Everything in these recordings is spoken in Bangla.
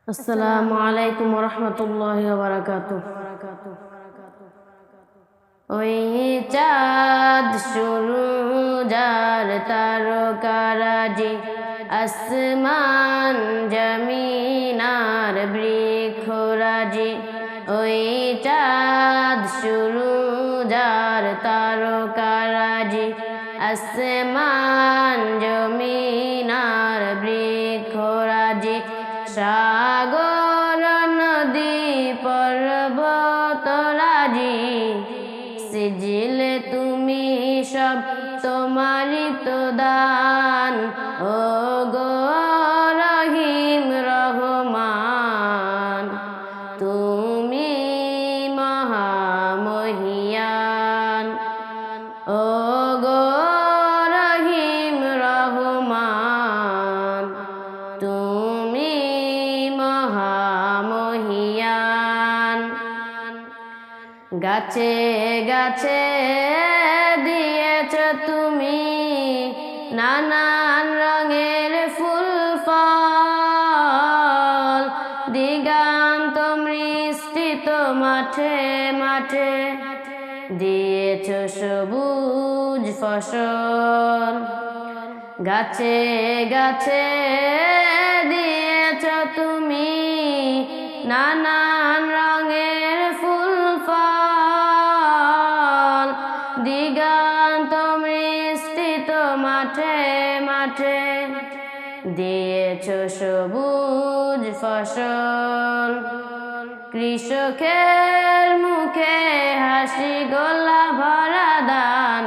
আসসালামু আলাইকুম ওয়া রাহমাতুল্লাহি ওয়া বারাকাতুহু। ওই চাঁদ শুরু যার তারকারাজি, আসমান জমিন আর বৃক্ষরাজি। ওই চাঁদ শুরু যার তারকারাজি, আসমান জমিন আর বৃক্ষরাজি। সাগর নদী পর্বতরাজি, সিজিলে তুমি সব তোমারই তো দান। ও গো রহিম রহমান, তুমি মহামহিয়ান। ও গো রহিম রহমান, তুমি মহামহিয়ান। গাছে গাছে দিয়েছ তুমি নানান রঙের ফুল ফল, দিগান্ত মৃষ্টিত মাঠে মাঠে দিয়েছ সবুজ ফসল। গাছে গাছে দিয়েছ তুমি নানান রঙের ফুল ফল, দিগান্ত মৃষ্টিত মাঠে মাঠে দিয়েছ সবুজ ফসল। কৃষকের মুখে হাসি গোলা ভরা দান,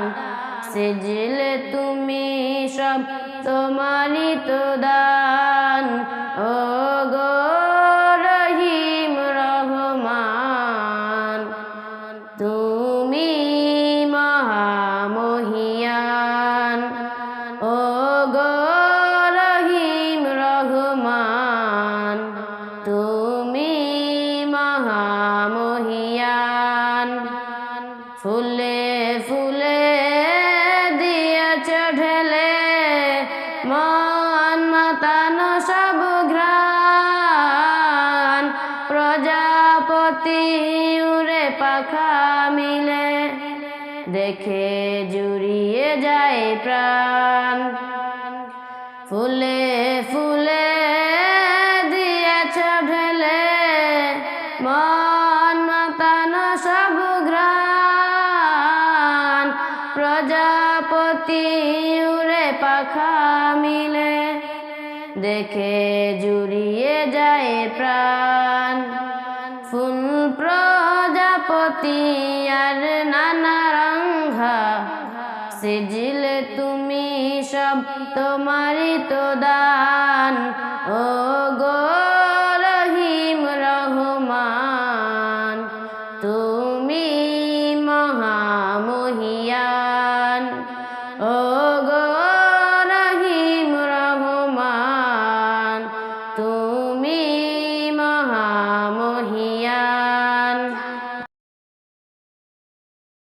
সিজিলে তুমি সব তোমারই তো দান। ও গো রহিম রহমান, তুমি মহামহিয়ান। ও গো রহিম রহমান, তুমি মহামহিয়ান। ফুলে ফুলে দিয়েছ ঢেলে মন মাতানো সব ঘ্রাণ, প্রজাপতি উড়ে পাখা মিলে দেখে জুড়িয়ে যায় প্রাণ। ফুলে ফুলে দিয়েছ ঢেলে মন মাতানো সব ঘ্রাণ, প্রজাপতি উড়ে পাখা মিলে দেখে জুড়িয়ে যায় প্রাণ। ফুল প্রজাপতি আর নানা রঙা, সিজিলে তুমি সব তোমারই তো দান। ও গো